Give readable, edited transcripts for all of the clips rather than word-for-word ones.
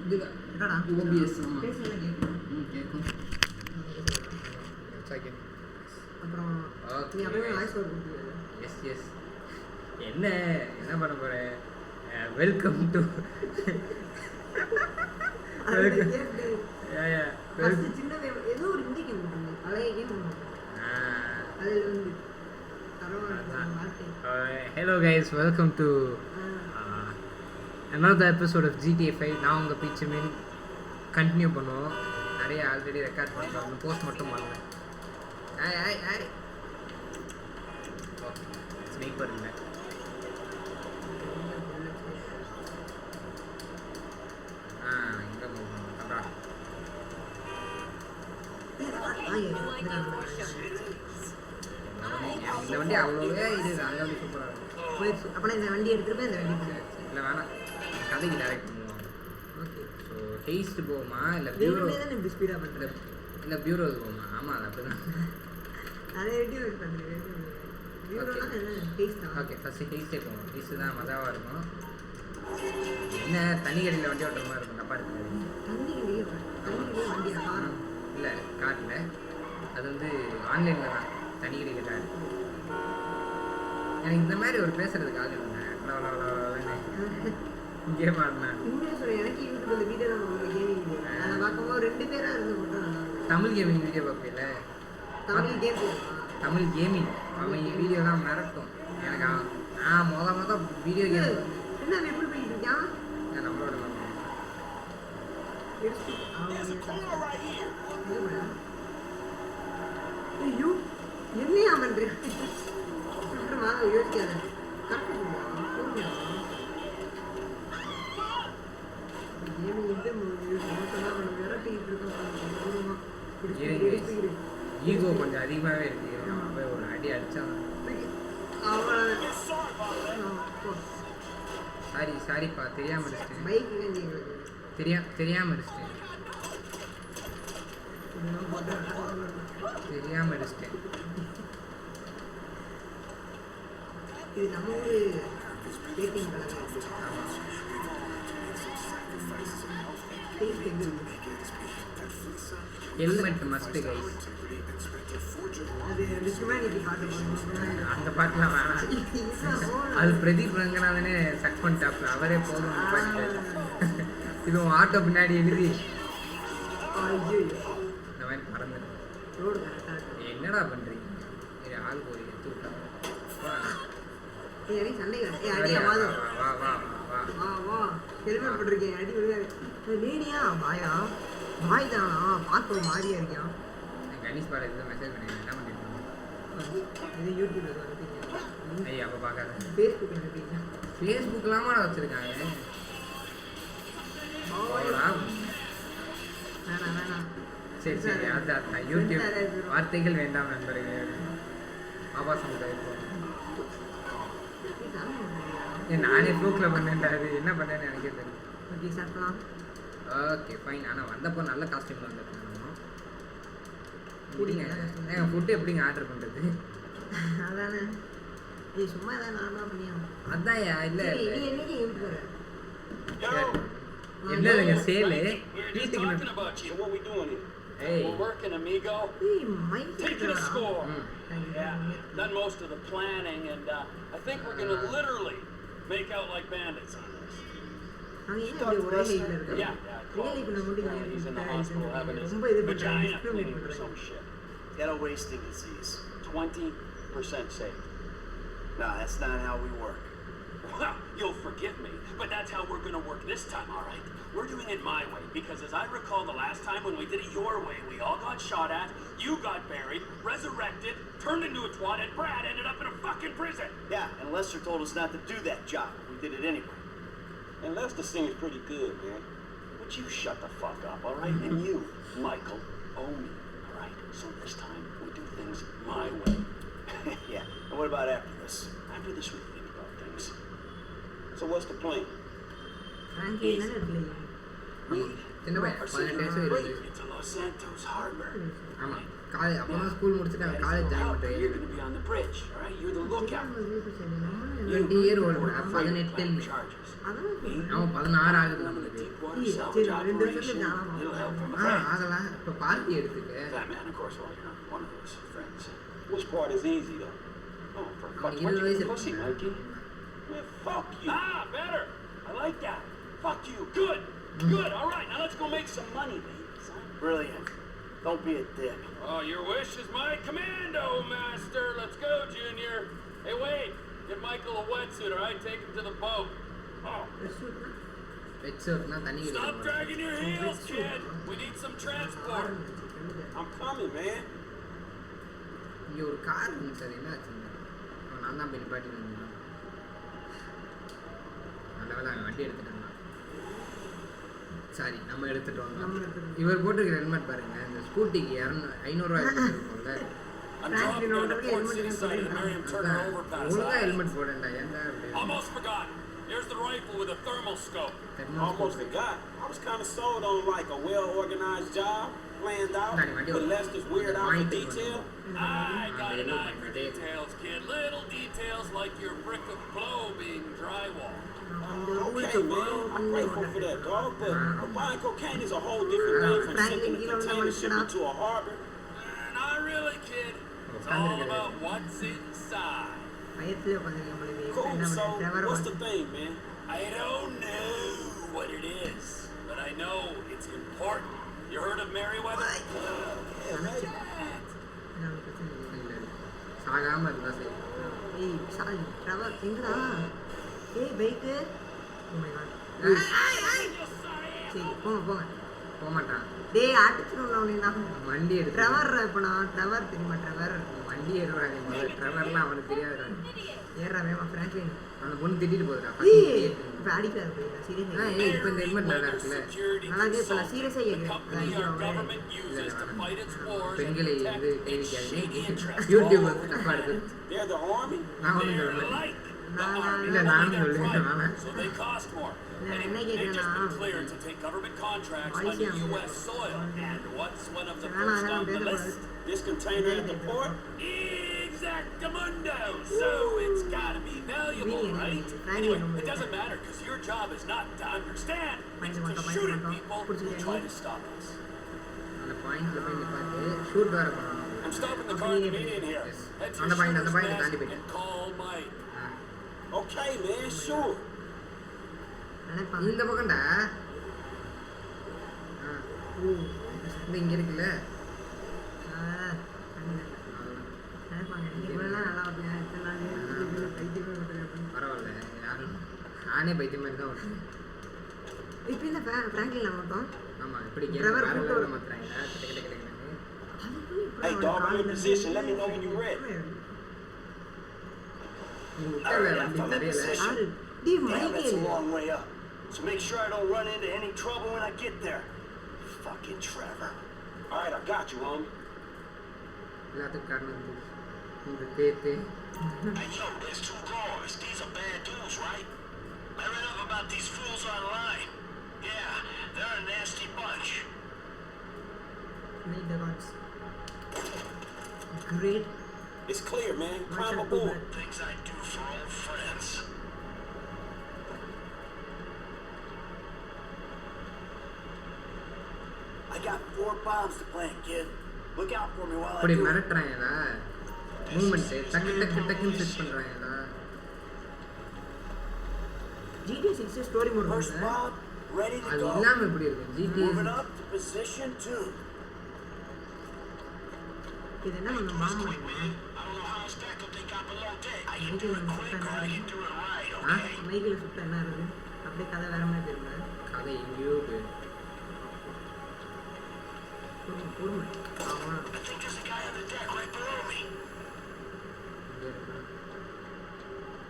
இதுல என்னடா OBS பேசல கேக்கும் கேக்கும் செகண்ட் அப்புறம் நீ அப்படியே வாய்ஸ் ஓவர் கொடுத்து எஸ் என்ன பண்ண போற வெல்கம் டு சின்ன ஏதோ ஒரு ஹிந்தி கேம் பண்ணுங்க அழகே கேம் அதுல வந்து hello guys, welcome to another episode of GTA 5. நான் உங்கள் பீச்சு மீன் கண்டினியூ பண்ணுவோம். நிறைய ஆல்ரெடி ரெக்கார்ட் பண்ணுறோம், போஸ்ட் மட்டும் பண்ணல. ஸ்னீப்பர் இல்லை. இங்கே பண்ணுறோம். இந்த வண்டி அவ்வளோவே இது அந்த வண்டி சூப்பராக இருக்கும். போயிடுச்சு. அப்போ இந்த வண்டி எடுத்துகிட்டு இந்த வண்டி போயிடுச்சு. இல்லை வேணாம், கதைக்கு டைரக்ட் பண்ணுவாங்க. ஓகே. ஸோ ஹெய்ஸ்ட் போகுமா இல்லை பியூரோ தான் இப்படி ஸ்பீடாக பண்ணுறது இல்லை பியூரோ போகுமா? ஆமாம் அது அப்படி தான். நிறைய வீடியோ பண்ணுறேன். பியூரோனா ஹெய்ஸ்ட் தான். ஓகே, ஃபஸ்ட்டு ஹெய்ஸ்டே போகும். ஹெய்ஸ்ட் தான் மஜாவாக இருக்கும். என்ன தண்ணி கடையில் வண்டி ஓட்டுற மாதிரி இருக்கும். தப்பாக இருக்குது. தண்ணி கடையில் வண்டியா? கார் இல்லை, காரில் அது வந்து ஆன்லைனில் தான் தண்ணி கடையில் கார். எனக்கு இந்த மாதிரி ஒரு பேசுறதுக்கு ஆள் இல்லைங்க. கேம் ஆடினேன். எனக்கு யூடியூப்ல வீடியோ கேமிங் அதை பார்க்கும்போது 2 பேரா இருந்து மட்டும் தமிழ் கேமிங் வீடியோ பார்ப்பீங்கள? தமிழ் கேமிங் அவன் வீடியோ தான் மிரட்டும் எனக்கு. மொதல் வீடியோ கேம் என்ன எப்படி பண்ணிட்டு இருக்கான் நம்மளோட ஐயோ என்னையா பண்றேன் யோசிக்காத. ஈகோ கொஞ்சம் அதிகமாகவே இருக்கு. போய் ஒரு அடி அடிச்சான். சாரிப்பா, தெரியாம அடிச்சிட்டேன். தெரியாம அடிச்சிட்டேன். இது நம்ம ஊர் டேட்டிங் ஹெல்மெட் மஸ்ட் கைஸ். அது ஹியூமனிட்டி பாட்டு அந்த பாட்டுலாம் வேணாம். அது பிரதீப் ரங்கநாதனே சக் பண்ணிட்டாப்ல. அவரே போதும் பாட்டு. இது ஆட்டோ பின்னாடி எழுதி இந்த மாதிரி மறந்துடும். என்னடா பண்றீங்க? ஆள் போய் சண்டை பாய் தானா பார்க்க ஒரு மாதிரியா இருக்கான். கணேஷ் பாட இதில் மெசேஜ் பண்ணி என்ன பண்ணிட்டு இது யூடியூப்ல ஐயா அப்போ பார்க்காத. ஃபேஸ்புக்லாமா வச்சுருக்காங்க. வேணாம் சரி அதான் யூடியூப் வார்த்தைகள் வேண்டாம் நண்பர்களே. ஆபாசம் தவிர்ப்போம். நானே ஃப்ளூக்கில் பண்ணேன்டா. அது என்ன பண்ணேன்னு எனக்கே தெரியும். ஓகே சாப்பிடலாம். Okay fine. ஆனால் வந்தப்போ நல்ல காஸ்டியூமில் வந்துருக்கோம். முடிங்க. ஏங்க ஃபுட்டு எப்படிங்க ஆர்டர் பண்ணுறது? அதானே சும்மா ஏதாவது நார்மலாக பண்ணியா? அதான்யா. இல்லை நீ என்னைக்கு யூடியூப் வர? என்னதுங்க சேலு வீட்டுக்கு Hey, we're working, amigo. Taking a score. Yeah, done most of the planning, and I think we're gonna literally make out like bandits on this. Yeah, he's in the hospital having his vagina cleaning or some shit. Got a wasting disease. 20% safe. No, that's not how we work. Well, you'll forgive me, but that's how we're gonna work this time, all right? We're doing it my way, because as I recall the last time when we did it your way, we all got shot at, you got buried, resurrected, turned into a twat, and Brad ended up in a fucking prison. Yeah, and Lester told us not to do that job. We did it anyway. And Lester sings pretty good, man. But you shut the fuck up, all right? And you, Michael, owe me, all right? So this time, we do things my way. Yeah, and what about after this? After this, we think about things. So what's the plan? சின்ன பையன் 18 வயசு Into Los Santos Harbor. ஆமாம் college அப்பதான் school முடிச்சுட்டு அவன் college join You're பண்ணுறேன் going to be on the bridge, all right? You're the lookout. 20 year old 18 Charges. அதான் அவன் 16 ஆகுது One of the நம்மளுக்கு Deepwater சரி, salvage 2 வருஷத்துல operation. ஜாலாம் Little help from ah a friend. ஆகலாம் இப்போ பார்ட்டி எடுத்துக்க That man, of course, well, you're not one of those friends. Which part is easy, though? Oh, for fuck, அவனுக்கு what 20 வயசு you pussy, இருக்கு Mikey? Man, fuck you. Ah, better. I like that. Fuck you. Good. Good. All right, now let's go make some money, baby. Son. Brilliant. Don't be a dick. Oh, your wish is my commando, master. Let's go, Junior. Hey, wait. Get Michael a wetsuit, all right? Take him to the boat. Oh. வெட் ஷர்ட்னா தண்ணி Stop குடிக்கணும் dragging your heels, kid. We need some transport. I'm coming, man. இங்கே ஒரு car இருந்துச்சு sir என்ன ஆச்சுங்க அவன் நான் தான் போய் நிப்பாட்டி வந்தேன் நல்ல வேலை அவன் வண்டி எடுத்துட்டு வந்தான் சாரி நம்ம எடுத்துட்டு வந்தோம் இவர் போட்டிருக்கிற ஹெல்மெட் பாருங்க இந்த ஸ்கூட்டிக்கு 500 ரூபாய் இருக்கும்ல I'm dropping on the Port City side of the Miriam Turner overpass. ஒழுங்கா ஹெல்மெட் போடண்டா ஏன்டா Almost forgot. Here's the rifle with a thermal scope. Almost forgot. I was kind of sold on like a well-organized job, planned out, with Lester's weird out for detail. I got an eye for details, kid. Little details like your brick of blow being drywall. Okay, man. I'm grateful for that, dog. But buying cocaine is a whole different thing from sinking a container ship into a harbor. Not really, kid. It's all about what's inside. பயத்துல உட்காந்துருக்க நம்மளுக்கு Cool. என்ன So, பண்ணுறது what's the thing, man? I don't know what it is, but I know it's important. You heard of Merriweather? சாகாம இருந்தா சரி ஏய் sorry Trevor எங்கடா ஏய் பைக்கு சரி போங்க போங்க போக மாட்டான் டேய் அடிச்சிடும் அவனை நான் வண்டி எடுத்து ட்ரவர் இப்போ நான் ட்ரவர் தெரியுமா ட்ரவர் வண்டி ஏறுவாங்க ட்ரெவர்லாம் அவனுக்கு தெரியாதுடா ஏறா வேமா ஃப்ராங்க்லின் அந்த பொண்ணு திட்டிட்டு போகுதுடா ஏய் இப்போ அடிக்காது போய் நான் சீரியஸாக ஏய் இப்போ இந்த ஹெல்மெட் நல்லா இருக்குல்ல நல்லா இப்போ நான் சீரியஸாக கேட்குறேன் பெண்களை வந்து கை வைக்காதீங்க யூடியூப் வந்து தப்பா எடுத்து They're the army? நான் ஒன்றும் சொல்லுவேன் நான் இல்லை நானும் சொல்லுவேன் வேணாம் So they cost more. நான் என்ன They've just கேட்குறேன்னா been cleared to take government contracts on Malaysia. U.S. soil. And what's one of the வேணாம் first on அதெல்லாம் the பேசக்கூடாது list? This container at the port? Exactamundo. So it's gotta be valuable, Really? right? Really? Anyway, it doesn't matter because your job is not to understand. It's to shoot at people who try to stop us. அந்த பாயிண்ட்ல போய் நிப்பாட்டு shoot வேற பண்ணணும் I'm stopping the car convenient here. Yes. Head to On the point, your on the point, shooter's தாண்டி nest போயிடு. and call Mike. Okay, man, sure. நினைப்பாங்க இந்த பக்கம்டா இந்த இங்க இருக்குல்ல நினைப்பாங்க இவெல்லாம் நல்லா பார்த்தியா இத்தனை நாள் பைத்தியமே அப்படின்னு பரவாயில்ல யாரும் நானே பைத்தியம் மாதிரி தான் ஓட்டுறேன் இப்போ இந்த ஃப்ராங்க்லின் மட்டும் ஆமா இப்படி Driver வேற கூப்பிட்டு லெவலில் மாத்துறாங்க கிட்ட கிட்ட கிட்ட Hey, dog, I'm in position. Let me know when you're ready. நீ விட்டல வண்டி தெரியல யாரு டேய் Damn, that's a Michael long way up. So make sure I don't run into any trouble when I get there. Fucking Trevor. All right, I got you, homie. எல்லாத்துக்கும் காரணம் இந்த தேத்து Hey, yo, there's 2 guards. These are bad dudes, right? I read up about these fools online. Yeah, they're a nasty bunch. meet the gods great It's clear, man. Climb Marshall aboard. Cooper. Things I do for old friends. I got 4 bombs to plant, kid. Look out for me while I அப்படி do it. மிரட்டுறாங்களா moment டக்கு டக்கு டக்குன்னு set பண்றாங்களா GTA 6 story mode First இருக்கு bomb, ready to அது go. இல்லாம எப்படி இருக்கும் GT Moving up to position 2. இது என்ன பண்ண மாமா I don't know how stacked up they got below deck. I can Michael do it quick or I can do it right, okay? Michael சுத்த என்ன இருக்கு அப்படியே கதை வேற மாதிரி தெரியுமா கதை எங்கேயோ போயிடும் பொறுமை அவன் I think there's a guy on the deck right below me. இங்கே இருக்கான்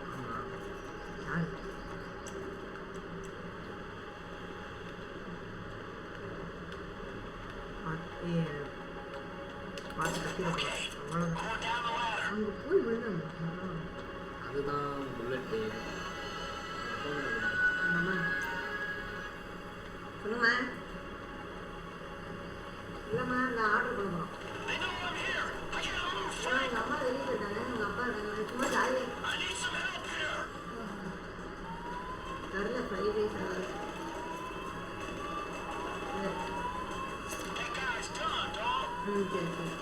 ஆமா யாரு பார்த்து கட்டி அவ்வளோதான் Going down the ladder. அங்கே போய் விழுந்தாங்க அதுதான் புல்லட்டு சொல்லுமா இல்லைம்மா இந்த ஆர்டர் பண்ண போகிறோம் They know I'm சரி சரி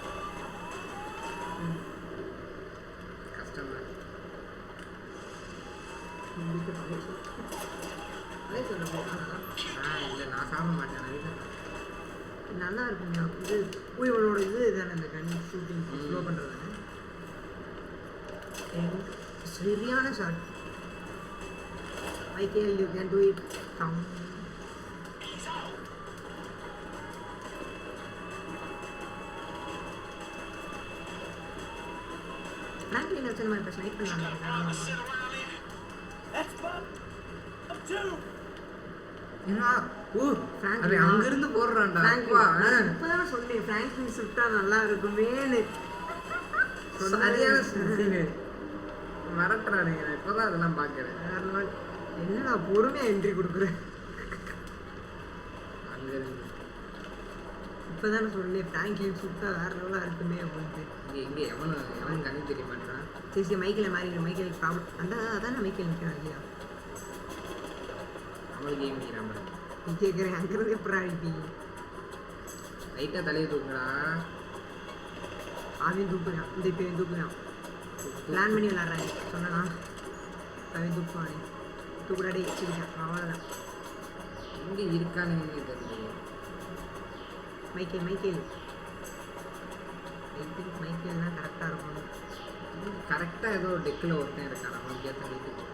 கஷ்டம் தான். வீட்டு பழைய சொல்லு பழைய சொல்ல இல்லை நான் சாப்பிட மாட்டேன் நான் வீட்டில் நல்லா இருக்குங்க இது இவனோட இது தானே இந்த கன் ஷூட்டிங் ஸ்லோ பண்ணுறது தானே சரியான shot Michael you can do it come Franklin வச்சு நம்ம இப்போ ஸ்னைப் பண்ணலாம் That's Bob. Up two. ஏன்னா ஓ Franklin. அது அங்கிருந்து போடுறான்டா அப்பா. இப்போதான் சொன்னேன் ஃப்ராங்க்லின் சுட்டா நல்லா இருக்குமேன்னு சரியான scene. மிரட்டுறானுங்க நான் இப்போதான் அதெல்லாம் பார்க்குறேன். வேற level. என்னடா பொறுமையா என்ட்ரி கொடுக்குறேன் அங்கிருந்து இப்போதானே சொன்னேன் ஃப்ராங்க்லின் சுட்டா வேற லெவலாக இருக்குமே அப்படின்ட்டு இங்கே எவன் கண்ணு தெரிய மாட்டான். சரி சரி மைக்கில் மாறிடு மைக்கேல் ப்ராப்ளம் அதானே மைக்கேல் நிற்கிறான் இல்லையா அவனுக்கு கேம் வைக்கிறான் நீ கேட்குறேன் அங்கேருந்து எப்படி அடிப்பீங்க லைட்டாக தலையை தூக்குறா. அவன் தூக்குறான் இந்த இப்போ தூக்குறான் பிளான் பண்ணி விளாட்றாங்க சொன்னா அவன் தூக்குவானே தூக்குறாடே வச்சுக்கிட்டான் அவ்வளோதான் எங்கே இருக்கானுங்க தெரியல. மைக்கேல் மைக்கேல் மைக்கேல் தான் கரெக்டாக இருக்கும் கரெக்டாக ஏதோ டெக்கில் ஒருத்தன் இருக்கான் அவனுக்கு ஏற்ற வீட்டுக்கு.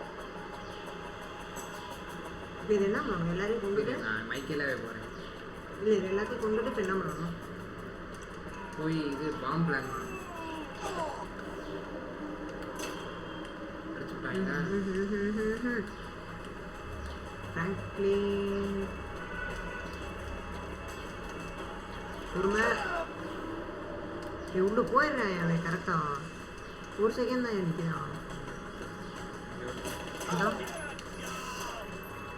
இப்போ இது என்ன பண்ணணும் எல்லாரையும் கொண்டுட்டு நான் மைக்கேலாவே போகிறேன். இல்லை இது எல்லாத்தையும் கொண்டுட்டு இப்போ என்ன பண்ணணும் போய் இது பாம்பு பிளான் பண்ணணும். அடிச்சுட்டாங்க. ஃப்ராங்க்லின் பொறுமை உள்ள போயிடுறேன் அவன் கரெக்டாக ஒரு செகண்ட் தான் நிற்கிறான் அதான்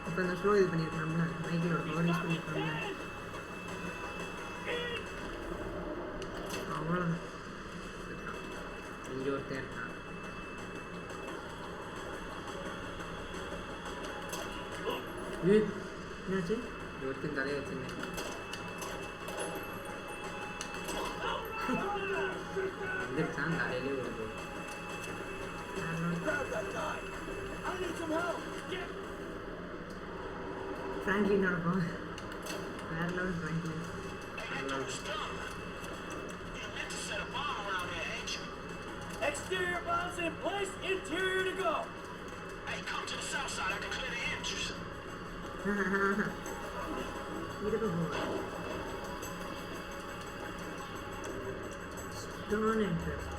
இப்போ இந்த ஸ்லோ இது பண்ணியிருக்கான்ல மைக்கிலோட பவர் யூஸ் பண்ணியிருக்கான்ல அவ்வளோதான் இங்கே ஒருத்தன் இருக்கான். என்னாச்சு இங்க ஒருத்தன் தலையை வச்சுருந்தேன். வந்துருச்சான் தலையிலே ஒரு போய். ஃப்ராங்க்லின் நடக்கும் வேற level Franklin Exterior bombs in place, interior to go. Hey, come to the south side. I can clear the entrance. இதுக்கு போவேன் ஸ்டோன் இன்ட்ரெஸ்ட்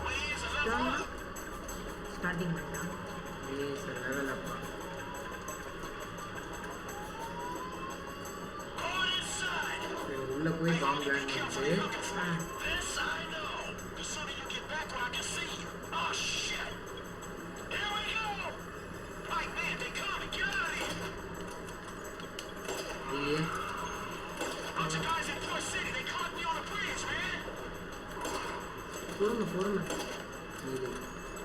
ஸ்டோன் ஸ்டார்டிங் பண்ணிட்டான் ஏய் சார் லெவல் அப்பா. Go inside. சரி, உள்ள போய் பாம்பு பிளான் பண்ணிட்டு This side, no. The sooner you get back where I can see you. Oh, shit. Here we go. Right, man, they coming. Get out of here. இல்லையே Bunch of guys in Port City. They caught me on the bridge, man. பொறுமை இது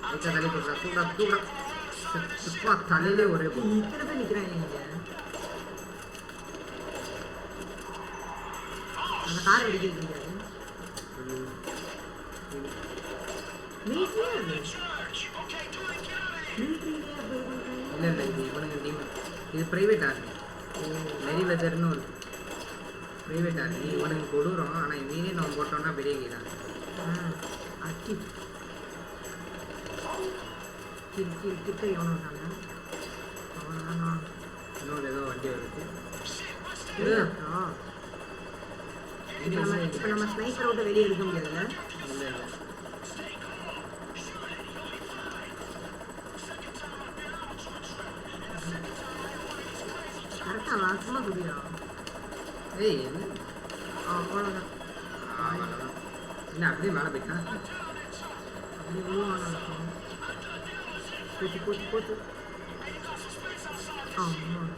லைட்டாக தலையை தூக்குறா தூக்குறா தூக்குறா. சுப்பா தலையிலே ஒரே போ. இத்தனை பேர் நிற்கிறாங்க இங்கே அந்த கார் வெடிக்க வைக்கிறாரு மிலிட்ரியா அது Church. Okay, do it. Get out of here. மிலிட்ரியிலே அப்படி பண்ணுறாங்க இல்லை இல்லை இது இவனுங்க டீம். இது ப்ரைவேட் ஆர்மி. மெரி வெதர்னு ஒரு ப்ரைவேட் ஆர்மி. இவனுங்க கொடுறோம் ஆனால் இவனே நம்ம போட்டோம்னா பெரிய கீதான். அக்கி கிட்ட எவனோ இருக்காங்க அவனா இன்னொரு ஏதோ வண்டி வருது. இப்போ நம்ம ஸ்னைப்பர் விட்டு வெளியே எடுக்க முடியாதுல்ல இல்லை இல்லை கரெக்டாக வாசமாக குடியா ஏய் என்ன அவ்வளோதான் அவ்வளோதான். என்ன அப்படியே மேலே போயிட்டான். அப்படி உருவான இருக்கும் போச்சு போச்சு போச்சு ஆமாம்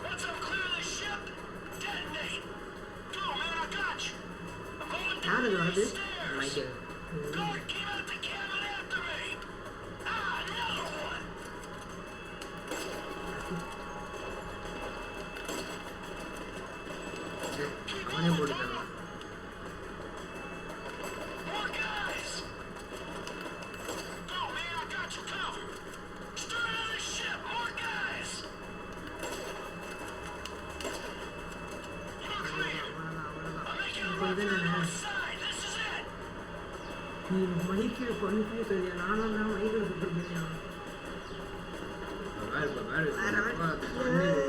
Once I'm clear of this ship, detonate. Go, man, I got you. I'm going யார் அது வருது Michael Go and get out the cabin after me. Ah, another one. அவனே போட்டு தருவான். நீ மைக்கில் கன்ஃபியூஸ் ஆகியா? நானும் தான் மைக்கில் சுட்டுருக்கேன்.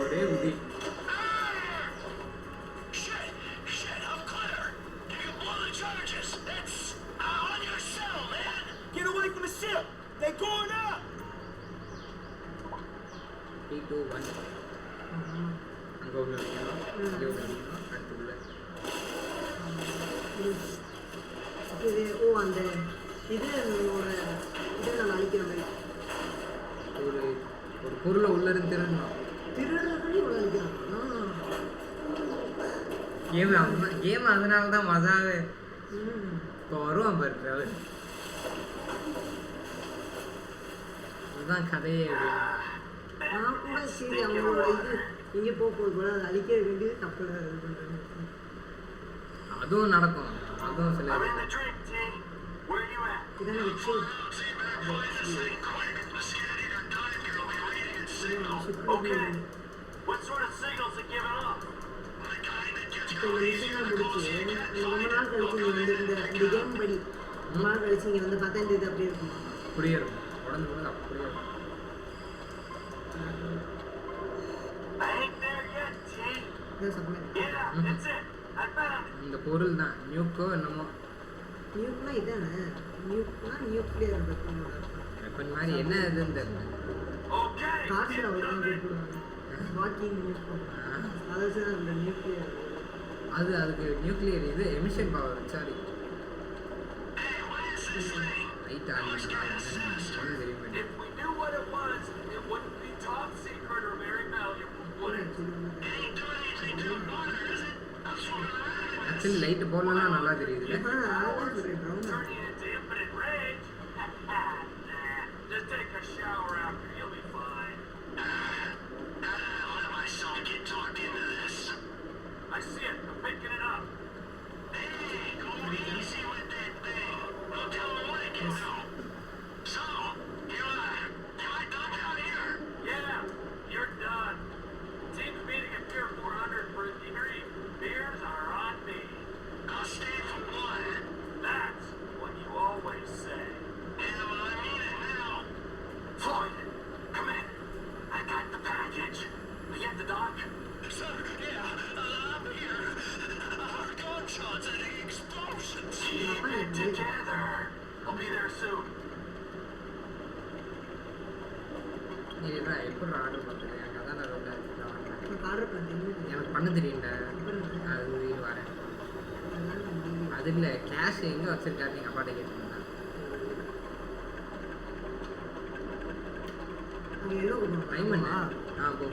ஒரே உதி. Shit, I'm clear. You can blow the charges. It's on your cell, man. Get away from the ship! They're going up! 3, 2, 1. அங்கே உள்ள வைக்கணும், இங்கே உள்ள வைக்கணும், அடுத்து உள்ள. இது அந்த இது நம்மளோட இதை நம்ம அழிக்கிற மாதிரி ஒரு பொருளை உள்ள இருந்து திருடணும். திருடுறதுலேயும் இவ்வளோ அழிக்கிறாங்க. கேம் அதனால தான் மசாவே. இப்போ வருவான் பாரு டிராவல். அதுதான் கதையே. நான் கூட சரி அவங்களோட இது இங்கே போக கூட அதை அழிக்க வேண்டியது தப்பு இது பண்ணுறேன். அதுவும் நடக்கும். அதுவும் சில I'm in the drink, T. Where you at? இதான விஷயம். Okay. What sort of signals are giving off? இப்போ இந்த விஷயம்லாம் முடிச்சு ரொம்ப நாள் கழிச்சு நீ வந்து இந்த கேம் படி ரொம்ப நாள் கழிச்சு இங்கே வந்து பார்த்தா இந்த இது அப்படியே இருக்குமா? அப்படியே இருக்கும். உடம்பு கூட அப்படியே இருக்கும். I ain't there yet, T. இதான் சப்பமே. Yeah, that's it. I found it. இந்த பொருள் தான் நியூக்கோ என்னமோ நியூக்னா இதானே? நியூக்னா நியூக்ளியர் வெப்பனோட வெப்பன் மாதிரி என்ன இதுன்னு தெரியல. Okay. காற்றில் அவ்வளோ போடுவாங்க. வாக்கிங் நியூக்கோ அதை வச்சு தான் இந்த நியூக்ளியர். அதுக்கு நியூக்ளியர் இது emission power sorry light on ஒன்றும் தெரிய மாட்டேன். If we knew what it was, it wouldn't be top secret or very valuable, would it? Actually light போடலன்னா நல்லா தெரியுது. அதான் சொல்கிறேன் brown. Turning into infinite rage? Nah. Just take a shower after, you'll be fine. Let myself get talked into this. I see it. I'm picking it up. Hey, go easy with that thing. We'll tell them what it can do. So, am I done out here? Yeah, you're done. Team's meeting at Pier 400 for a debrief. Beers are on me. I'll stay for what? That's what you always say. Yeah, well, I mean it now. Floyd, come in. I got the package. Are you at the dock? Sir, yeah, I'm here. Gunshots and explosions. Keep it together. I'll be there soon. இல்லைடா எப்படி order பண்ணுறது? எனக்கு அதான் நான் ரொம்ப எனக்கு order பண்ணுறேன். எனக்கு பண்ண தெரியும்டா. அது இது வரேன். அது இல்லை கேஷ் எங்கே வச்சுருக்காரு எங்கள் அப்பாட்ட கேட்டுருந்தேன். அங்கே எல்லோ டைம் பண்ண போ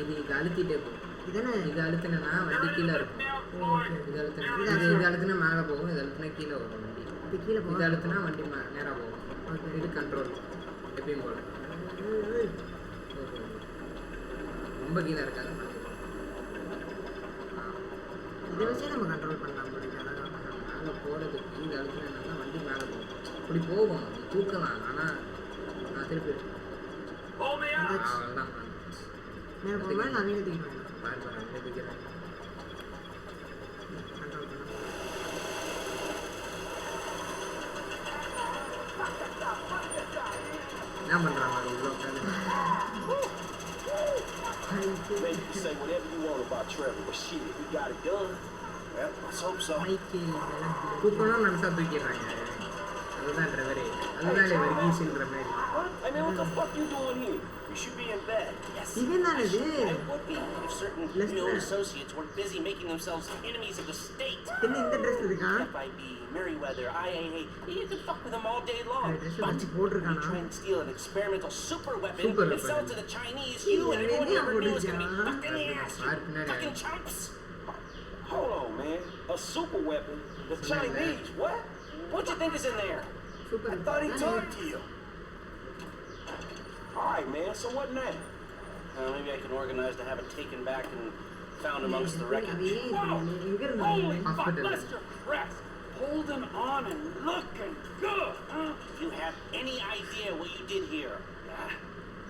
இது அழுத்திட்டே போ. இதானே இது அழுத்தினா வண்டி கீழே இருக்கும். இது அழுத்தினா இது அழுத்தினா மேலே போகும். இது அழுத்தினா கீழே வரும் வண்டி. இப்போ கீழே இது போக அழுத்தினா வண்டி நேராக போகும். இது கண்ட்ரோல் எப்பயும் போல. ரொம்ப கீழே இருக்காது. இதை வச்சே நம்ம கண்ட்ரோல் பண்ணலாம் முடியும். மேலே போகிறதுக்கு இது அழுத்தினா வண்டி மேலே போகும். இப்படி போகும் நீ தூக்கலாம். ஆனால் நான் திருப்பி Pull me out. அவ்வளோதான் மேலே போகும்போது நான் வீடு தூக்கிட்டு பாரு தூக்கிறேன். கண்ட்ரோல் பண்ணலாம். என்ன பண்ணுறாங்க இவ்வளோ உட்காந்து? Maybe you say whatever you want about Trevor, but shit, we got it done. Well, let's hope so. Michael இதெல்லாம் தூக்கணும்னு நினச்சா தூக்கிடுறாங்க. அதுதான் டிரைவரே. அதுதான் வர்கீஸ்ன்ற மாதிரி. What? Hey man, what the fuck you doing here? You should be in bed. Yes. இவன் தானே இது? I would be if certain Listen. known associates weren't busy making themselves enemies of the state. என்ன இந்த dress இருக்கான்? FIB, Merryweather, IAA, you can fuck with them all day long. Dress But வச்சு you போட்டிருக்கானா? try and steal an experimental super weapon Super and sell it weapon. to the Chinese, Yeah, you and everyone yeah, you ever knew is gonna be yeah. fucked in the ass, Right, you fucking chumps. Hold on, man. A super weapon? The Chinese? What? What you think is in there? Super. I thought he talked to you. All right, man. So what now? Maybe I can organize to have it taken back and found amongst the wreckage. அவன் ஏன் இப்படி எங்க Holy இருந்தான்? fuck, Hospital. Lester, rest. Holding on and looking good, huh? Do you have any idea what you did here?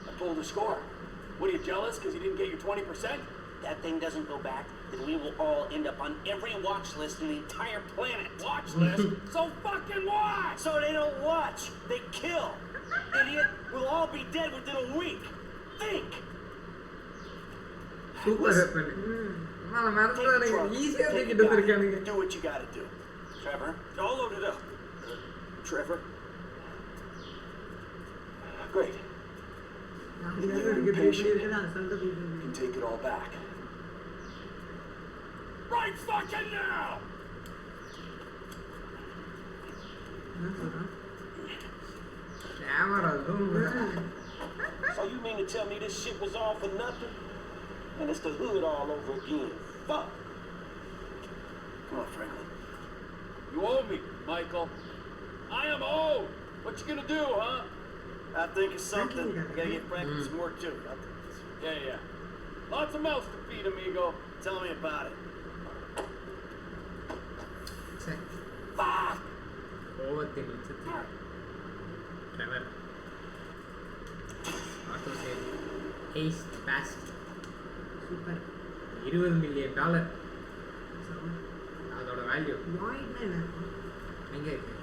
I pulled the score. What, are you jealous because you didn't get your 20%? That thing doesn't go back, then we will all end up on every watch list in the entire planet. Watch list? So fucking why? So they don't watch. They kill. Idiot. We'll all be dead within a week. Think. Super weapon மறந்துடானுங்க ஈஸியா தூக்கிட்டு வந்திருக்கானுங்க Do what you gotta do. Trevor, all loaded up. Trevor. Great. அப்படி இருக்குதா சொல்றது You can take it all back. Right fucking now! என்ன சொல்றான் camera So you mean to tell me this shit was all for nothing? And it's the hood all over again. Fuck. Come on, Franklin. You owe me, Michael. I am owed. What you gonna do, huh? I think of something. I gotta get Franklin some work too. Yeah. Lots of mouths to feed, amigo. Tell me about it. சரி Fuck! ஓவத்தின் உச்சத்தில் Trevor auto sale has passed super $20 million அதோட value வாய்ட்னா என்ன இருக்கும் எங்கே இருக்கு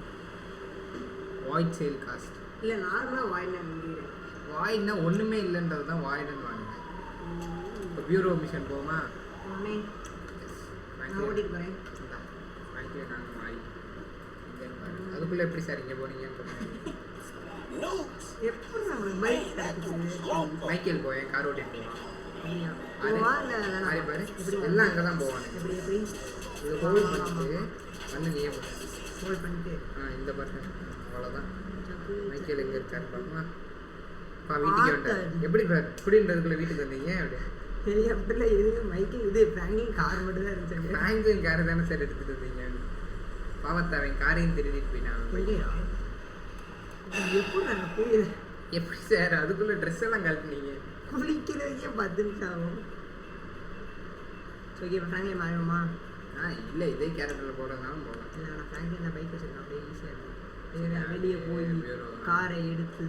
void sale cost இல்லை நார்மலாக வாய்ட்னா நினைக்கிறேன் வாய்ட்னா ஒன்றுமே இல்லைன்றது தான் வாய்டுன்னு வாங்கினேன் இப்போ பியூரோ மிஷன் போமா உடனே நான் ஓட்டிட்டு போகிறேன் ஃப்ராங்க்லின் நாங்கள் வாய் அதுக்குள்ளே எப்படி சார் இங்கே போனீங்கன்னு No. எப்படி நம்மளுக்கு பைக் கிடைக்குது மைக்கேல் போவேன் கார் ஓட்டிட்டு போவான் போவா இல்லை மாதிரி பாரு எல்லாம் அங்கே தான் போவானு எப்படி இது ஹோல்ட் பண்ணிட்டு வந்து நீயே போட்டு ஹோல்ட் பண்ணிட்டு இந்த பட்டன் அவ்வளோதான் மைக்கேல் எங்கே இருக்காரு பாப்பா வீட்டுக்கு வந்தார் எப்படி குடின்றதுக்குள்ளே வீட்டுக்கு வந்தீங்க அப்படி பெரிய அப்படிலாம் இது மைக்கில் இது ஃப்ராங்கிங் கார் மட்டும் தான் இருந்துச்சு ஃப்ராங்க்லின் காரை தானே சார் எடுத்துகிட்டு வந்தீங்க பாவத்தை அவன் காரையும் திருடிட்டு போயிட்டான் இல்லையா எப்படி நான் போய் எப்படி சார் அதுக்குள்ளே ட்ரெஸ் எல்லாம் கழட்டினீங்க குளிக்கிறதுக்கே 10 நிமிஷம் ஆகும் ஸோ இப்போ ஃப்ராங்க்லின் மாறுமா இல்லை இதே கேரக்டரில் போடுறதுனாலும் போடலாம் இல்லை நான் ஃப்ராங்க்லின் தான் பைக் வச்சுருக்கேன் அப்படியே ஈஸியாக இருக்கும் வெளியே போய் காரை எடுத்து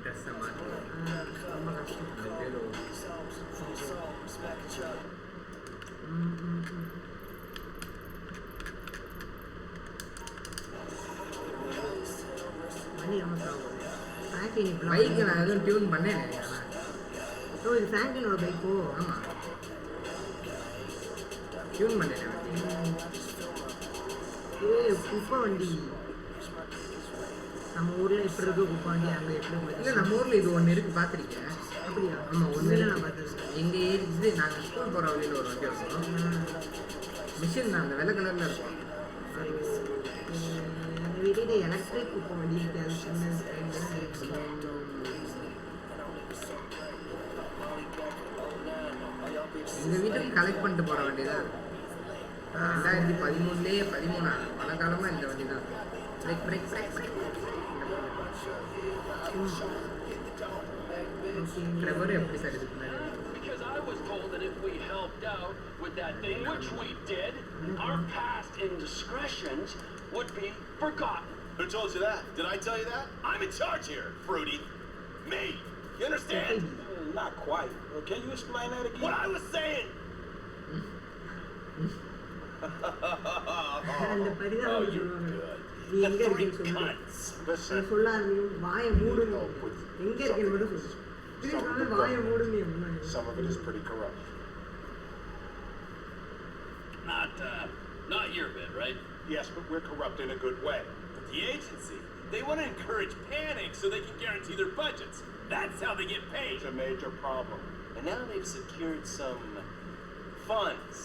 ட்ரெஸ்ஸை மாற்றி ரொம்ப கஷ்டம் அந்த பேர் வண்டி ரொம்ப ப்ராப்ளம் ஃப்ராங்க்லின் இப்பெல்லாம் பைக்கு நான் எதுவும் டியூன் பண்ணேன் ஓ இது ஃப்ராங்க்லினோட பைக்கோ ஆமாம் டியூன் பண்ணேன் குப்பை வண்டி நம்ம ஊரில் எப்படி இருக்கு குப்பை வண்டி அங்கே எப்படி இல்லை இருக்கு நம்ம ஊரில் இது ஒன்று இருக்குது பார்த்துருக்கேன் அப்படியா ஆமாம் ஒன்று ஒன்றும் நான் பார்த்தது எங்கள் ஏரி இது நாங்கள் ஸ்கூல் போகிற வழியில் ஒரு வண்டி இருக்கும் மிஷின் அந்த வெள்ளை கலரில் இருக்கும் அந்த வீட்டில் எலக்ட்ரிக் குப்பை வண்டி இருக்குது அது சின்ன எங்கள் வீட்டுக்கு கலெக்ட் பண்ணிட்டு போகிற வண்டி தான் 2013 பல காலமாக இந்த வண்டி தான் break break break break Trevor எப்படி சார் இதுக்கு முன்னாடி Because I was told that if we helped out with that thing, which we did, our past indiscretions would be forgotten. Who told you that? Did I tell you that? I'm in charge here, Fruity. Me. You understand? Not quite. Well, can you explain that again? What I was saying. அந்த பரிதாபம் சொல்லுவாங்க நீ எங்கே இருக்கேன்னு சொல்லு Listen. அது சொல்ல ஆரம்பிக்கும் வாயை மூடுங்க எங்கே இருக்கேன்னு மட்டும் சொல்லு திரும்பி வாயை மூடுங்க முன்னாடி Some of it is pretty corrupt. Not your bit, right? Yes, but we're corrupt in a good way. But the agency, they want to encourage panic so they can guarantee their budgets. That's how they get paid. It's a major problem. And now they've secured some funds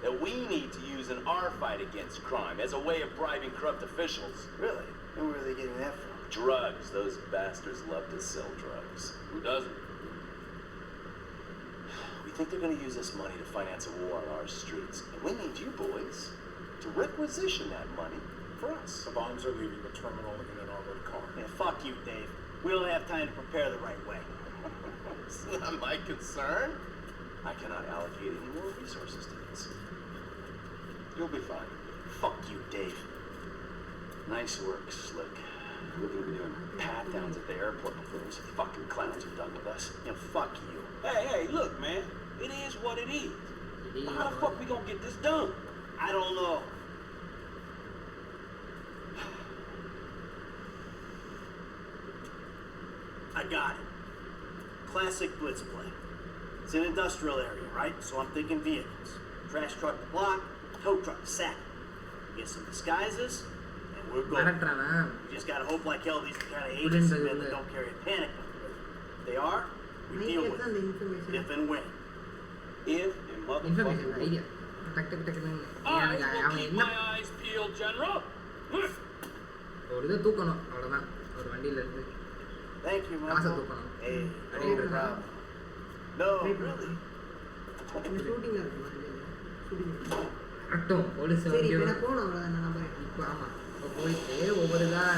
that we need to use in our fight against crime as a way of bribing corrupt officials. Really? And where are they getting that from? Drugs. Those bastards love to sell drugs. Who doesn't? We think they're going to use this money to finance a war on our streets. And we need you boys to requisition that money for us. The bombs are leaving the terminal in an armored car. Yeah, fuck you, Dave. We don't have time to prepare the right way. It's not my concern. I cannot allocate any more resources to this. You'll be fine. Fuck you, Dave. Nice work, Slick. We're going to be doing pat-downs at the airport before those fucking clowns are done with us. Yeah, fuck you. Hey, look, man. It is what it is. How the fuck we gonna get this done? I don't know. got it. Classic blitz play. It's an industrial area, right? So I'm thinking vehicles. Trash truck to block, tow truck to sack. Get some disguises, and we're going. மிரட்டுறானா We just gotta hope like hell these are the kind of agency men that don't carry a panic button. If they are, we deal with அந்த it. Information If and when. If and information motherfucking idea டக்கு டக்குன்னு I எனக்கு will அவன் keep என்ன my eyes peeled, General. ஒரு இதை தூக்கணும் அவ்வளோதான் ஒரு வண்டியில இருந்து Thank you, காசை Mom. தூக்கணும் Hey, அப்படியே no இருக்கா? problem. No, really. இந்த ஷூட்டிங்ல இருக்குமா ஷூட்டிங் கரெக்டும் போலீஸ் சரி வண்டி இப்போ நான் போகணும் அவ்வளோதான் நான் நம்புறேன் இப்போ ஆமாம் இப்போ போயிட்டு ஒவ்வொரு இதாக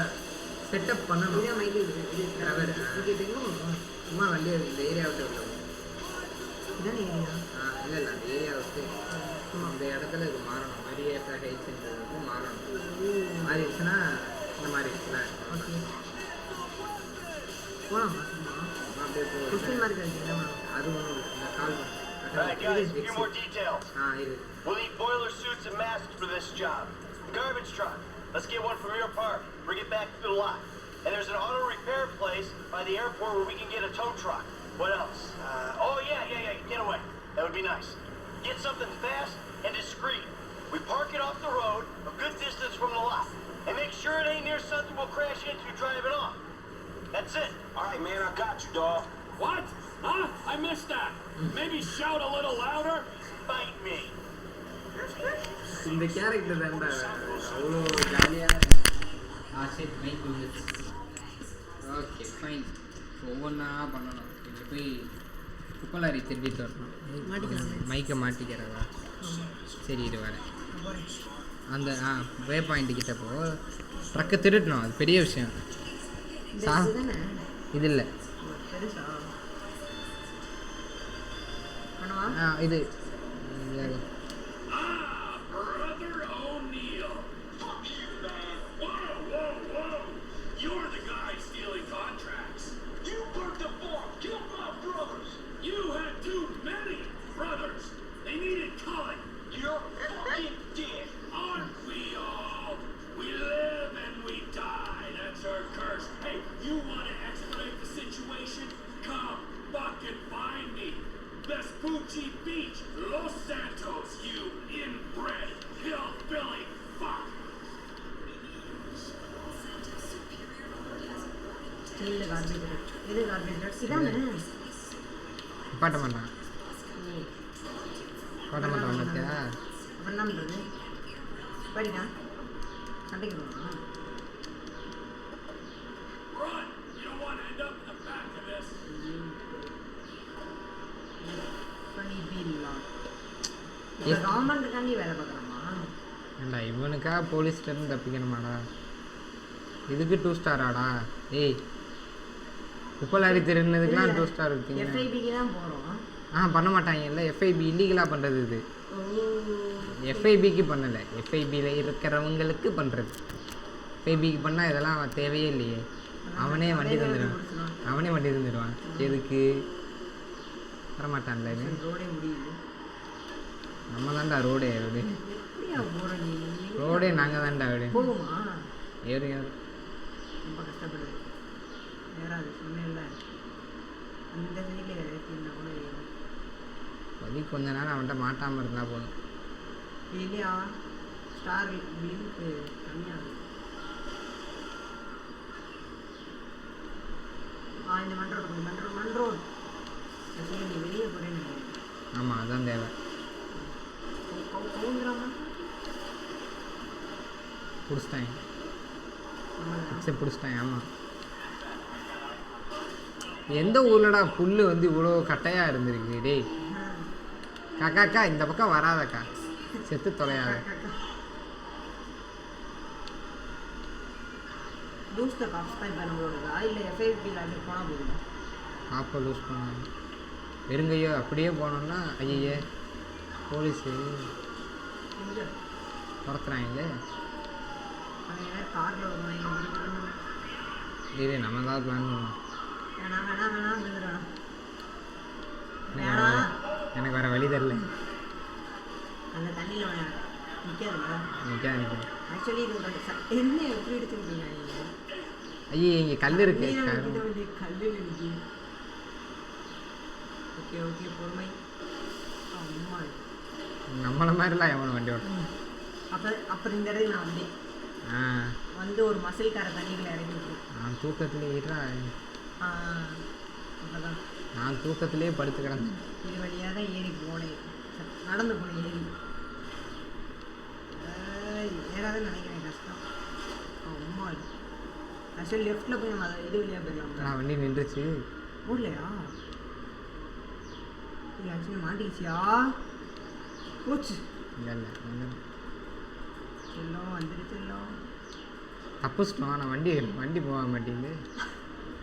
செட்டப் பண்ணணும் இதான் மைக்கேல் Driver, இது எங்கே போகணும் சும்மா வண்டியை இந்த ஏரியா விட்டு விட்டோம் இதான் ஏரியா இல்லை இல்லை அந்த ஏரியா விட்டு இந்த இடத்துல இது மாறணும் மரியேட்டா ஹெல்த்ன்றது வந்து மாறணும் மாறிடுச்சுன்னா இந்த மாதிரி இருக்குல்ல ஓகே போகலாமா சும்மா அப்படியே போய் கொஸ்டின் மார்க் இருக்கு என்ன அது ஒன்றும் இல்லை கால் Alright, guys, a few more details. இது We'll need boiler suits and masks for this job. The garbage truck. Let's get one from your park. Bring it back to the lot. And there's an auto repair place by the airport where we can get a tow truck. What else? Get away. That would be nice. Get something fast and discreet. We park it off the road, a good distance from the lot. And make sure it ain't near something we'll crash into driving off. That's it. Alright, man, I got you, dog. What? Huh? I missed that. Maybe shout a little louder. Fight me. இந்த character தான்டா அவ்வளோ ஜாலியாக சரி mic வந்துச்சு okay fine ஒவ்வொன்றா பண்ணணும் இங்கே போய் குப்பலாரி திருடிட்டு வரணும் மைக்கை மாட்டிக்கிறதா சரி இது வரேன் அந்த வே பாயிண்ட் கிட்ட போ ட்ரக்கை திருடணும் அது பெரிய விஷயம் இது இல்லை பெருசா பண்ணுவா இது Brother O'Neill. Fuck you, man. Whoa. You're the guy stealing contracts. You broke the farm. Kill my brothers. You had too many brothers. They needed culling. You're fucking dead. Aren't we all? We live and we die. That's our curse. Hey, you want to expedite the situation? Come fucking find me. Vespucci Beach, Los Santos, you inbred hillbilly fuck. Steel garbage இது garbage இதானே பாட்ட மாட்டான் பாட்ட மாட்டான் பார்த்தியா அப்புறம் என்ன பண்ணுறது படிக்கா சண்டைக்கு போகணுமா Run! You don't want to end up in the back of this. பண்ணிடலாம் இப்போ கவர்மெண்ட்டுக்காண்டி வேலை பார்க்குறோமா ஏண்டா இவனுக்கா போலீஸ்லேருந்து தப்பிக்கணுமாடா இதுக்கு 2 ஸ்டாராடா ஏய் குப்பலாரி திருநதுக்கெலாம் 2 ஸ்டார் இருக்கீங்க எஃப்ஐபிக்கு தான் போகிறோம் பண்ண மாட்டாங்கல்ல எஃப்ஐபி இல்லீகலாக பண்ணுறது இது எஃப்ஐபிக்கு பண்ணலை எஃப்ஐபியில் இருக்கிறவங்களுக்கு பண்ணுறது எஃப்ஐபிக்கு பண்ணால் இதெல்லாம் தேவையே இல்லையே அவனே வண்டி தந்துடுவான் எதுக்கு வரமாட்டான்ல ரோடே முடியுது நம்ம தான்டா ரோடே எப்படியா போகிற நீ ரோடே நாங்கள் தான்டா போகுமா ஏறு ரொம்ப கஷ்டப்படுது ஏறாது சொன்னேன்ல அந்த சைடில் ஏற்றிருந்தா கூட ஏறும் வலி கொஞ்ச நேரம் அவன்கிட்ட மாட்டாமல் இருந்தால் போதும் இல்லையா ஸ்டார் லிங்க்கு கம்மியாகுது இந்த மண்ரோடு நீ வெளியே போகிறேன்னு ஆமாம் அதான் தேவை கவுந்துடாமா பிடிச்சிட்டாங்க சரி பிடிச்சிட்டாங்க ஆமாம் எந்த ஊர்லடா புல் வந்து இவ்வளோ கட்டையாக இருந்திருக்கு டேய் காக்கா இந்த பக்கம் வராதக்கா செத்து தொலையாத லூஸ் த காப்ஸ் தான் இப்போ நம்மளோடதா இல்லை எஃப்ஐபியில் அது போனால் போதுமா காப்பை லூஸ் பண்ணாங்க வெறுங்கையோ அப்படியே போனோம்னா ஐயே போலீஸு எங்கே துரத்துறாங்களே அவங்க காரில் வருவாங்க இது நம்ம தான் பிளான் பண்ணுவோம் வேணாம் எனக்கு வேறு வழி தரல அந்த தண்ணியில் நிற்காதுல்ல நிற்காது ஆக்சுவலி இது என்ன எப்படி எடுத்துக்கிட்டீங்க ஐயே இங்கே கல் இருக்கு கல்லில் இருக்கு. ஓகே ஓகே பொறுமை. அம்மா நம்மள மாதிரிலாம் எவன் வண்டி ஓட்டும். அப்புறம் இந்த இடத்துல நான் வந்தேன். வந்து ஒரு மசில் கார தண்ணிகளை இறங்கிட்டு நான் தூக்கத்திலே ஏறா அப்பதான் நான் தூக்கத்திலே படுத்து கிடந்தேன். இது வழியாக தான் ஏறி போனேன். நடந்து போனேன் ஏறி. ஏறாதான் நினைக்கிறேன் கஷ்டம். அம்மா ஆக்சுவலி லெஃப்ட்டில் போய் நம்ம அதை இது வழியாக போயிடலாம். நான் வண்டி நின்றுச்சு. ஊர்லையா இது ஆக்சுவலி மாட்டிக்கிச்சியா? போச்சு. இல்லை இல்லை செல்லம் வந்துடுச்சு. செல்லம் தப்புச்சிட்டோம். நான் வண்டி போக மாட்டேங்குது.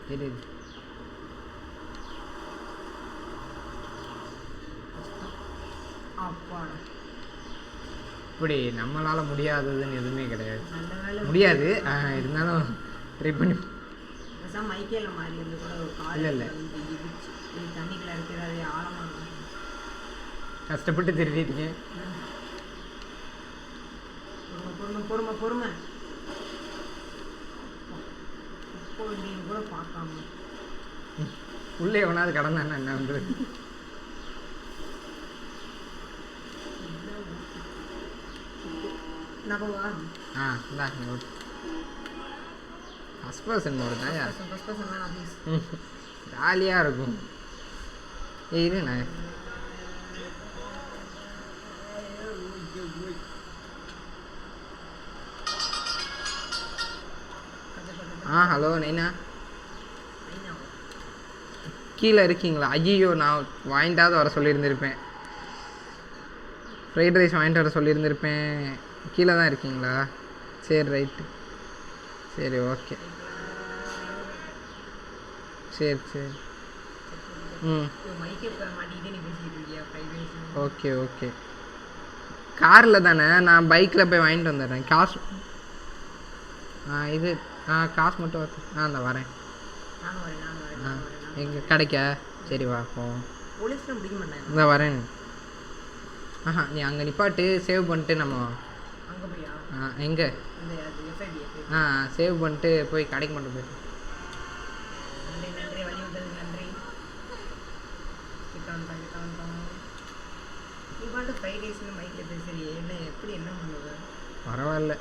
சரி அப்பாடா இப்படி நம்மளால் முடியாததுன்னு எதுவுமே கிடையாது. நல்ல வேலை முடியாது இருந்தாலும் ட்ரை பண்ணி. பேசாம மைக்கேல மாதிரி வந்து கூட ஒரு கால் இல்லை இல்லை இது தண்ணிக்குள்ள இருக்கிறது ஆழமாக இருக்கும். கஷ்டப்பட்டு திருடிட்டீங்க. பொறுமை பொறுமை பொறுமை. இப்போ நீங்கள் கூட பார்க்காம உள்ளே எவனாவது கடந்தானா என்ன வந்து நகவா இந்தா ஃபஸ்ட் பர்சன் மோடு தான் ஃபஸ்ட் பர்சன் வேணாம் ப்ளீஸ். ஜாலியாக இருக்கும். இருண்ணே ஹலோ நைனா கீழே இருக்கீங்களா? ஐயோ நான் வாங்கிட்டாவது வர சொல்லியிருந்திருப்பேன். ஃப்ரைட் ரைஸ் வாங்கிட்டு வர சொல்லியிருந்திருப்பேன். கீழே தான் இருக்கீங்களா? சரி ரைட்டு. சரி ஓகே சரி சரி ஓகே ஓகே. காரில் தானே? நான் பைக்கில் போய் வாங்கிட்டு வந்துடுறேன். காசு இது காசு மட்டும் அந்த வரேன். எங்கே கிடைக்க? சரி வா போவோம். போலீஸ்லாம் பிடிக்க மாட்டாங்க. இந்த வரேன். நீ அங்கே நிப்பாட்டு சேவ் பண்ணிட்டு நம்ம அங்கே போயா? எங்கே? சேவ் பண்ணிட்டு போய் கடைக்கு மட்டும் போயிட்டு. நன்றி நன்றி வழி விட்டதுக்கு நன்றி. கிட்ட வந்துட்டோம். நீ பாட்டு ஃப்ரைட் ரைஸ்னு மைக்கில் பேசுறியே என்ன எப்படி என்ன பண்ணுவது? பரவாயில்ல.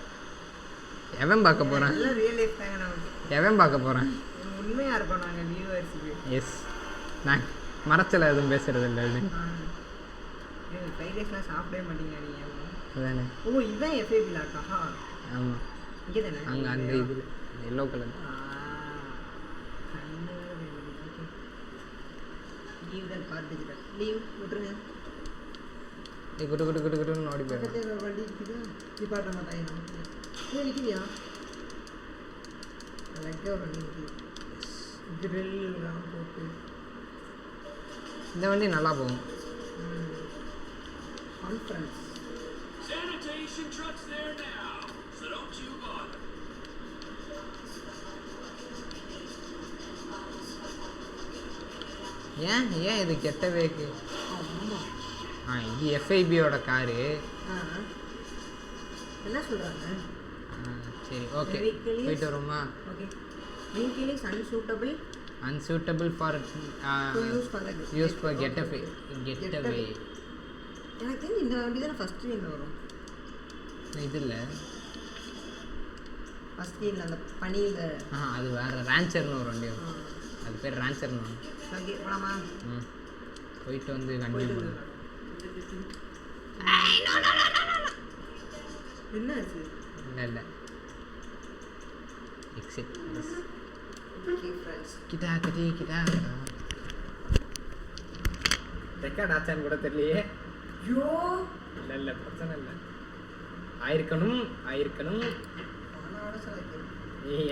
எவன் பார்க்க போகிறான்? எல்லாம் ரியல் லைஃப் தாங்க நமக்கு. எவன் பார்க்க போகிறான்? உண்மையாக இருக்கோம் நாங்கள் வியூவர்ஸுக்கு. எஸ் நான் மறைச்சல எதுவும் பேசுறது இல்லை. அது ஃப்ரைட் ரைஸ்லாம் சாப்பிடவே மாட்டீங்க நீங்கள். அதானே? ஓ இதுதான் எஃப்ஐபி லாக்கா? ஆமாம் இங்கே தானே? அங்கே அந்த இதில் எல்லோ கலர். லீவ் தான் பார்த்துக்கிட்டேன். லீவ் விட்டுருங்க. நீ குட்டு குட்டு குட்டு குட்டுன்னு ஓடி போயிடும். வண்டி இருக்குது. நிப்பாட்ட மாட்டாங்க. நிற்கிறியா? அழகாக ஒரு வண்டி இருக்குது. கிரில்லாம் போட்டு இந்த வண்டி நல்லா போகும். Conference Sanitation truck's there now, so don't you bother. ஏன் இது கெட்டவேக்கு? இது எஃப்ஐபியோட காரு. என்ன சொல்கிறாங்க? சரி ஓகே போயிட்டு வருமா? Okay. vehicle is unsuitable for use for getaway. எனக்கு தெரிஞ்சு இந்த வண்டி தான் ஃபர்ஸ்ட் ஸ்க்ரீனில் வரும். இது இல்லை ஃபர்ஸ்ட் ஸ்க்ரீனில் அந்த பனியில். அது வேறு ரான்ச்சர்னு ஒரு வண்டி வரும். அது பேர் ரான்ச்சர்னு. ஓகே போலாமா? போயிட்டு வந்து கண்டினியூ பண்ணு. என்ன ஆச்சு? இல்லை எக்ஸிட். ஓகே ஃப்ரெண்ட்ஸ் கிட்டா ரெக்கார்ட் ஆச்சான்னு கூட தெரியலையே. ஐயோ இல்லை பிரச்சனை இல்லை. ஆயிருக்கணும் பணம் சில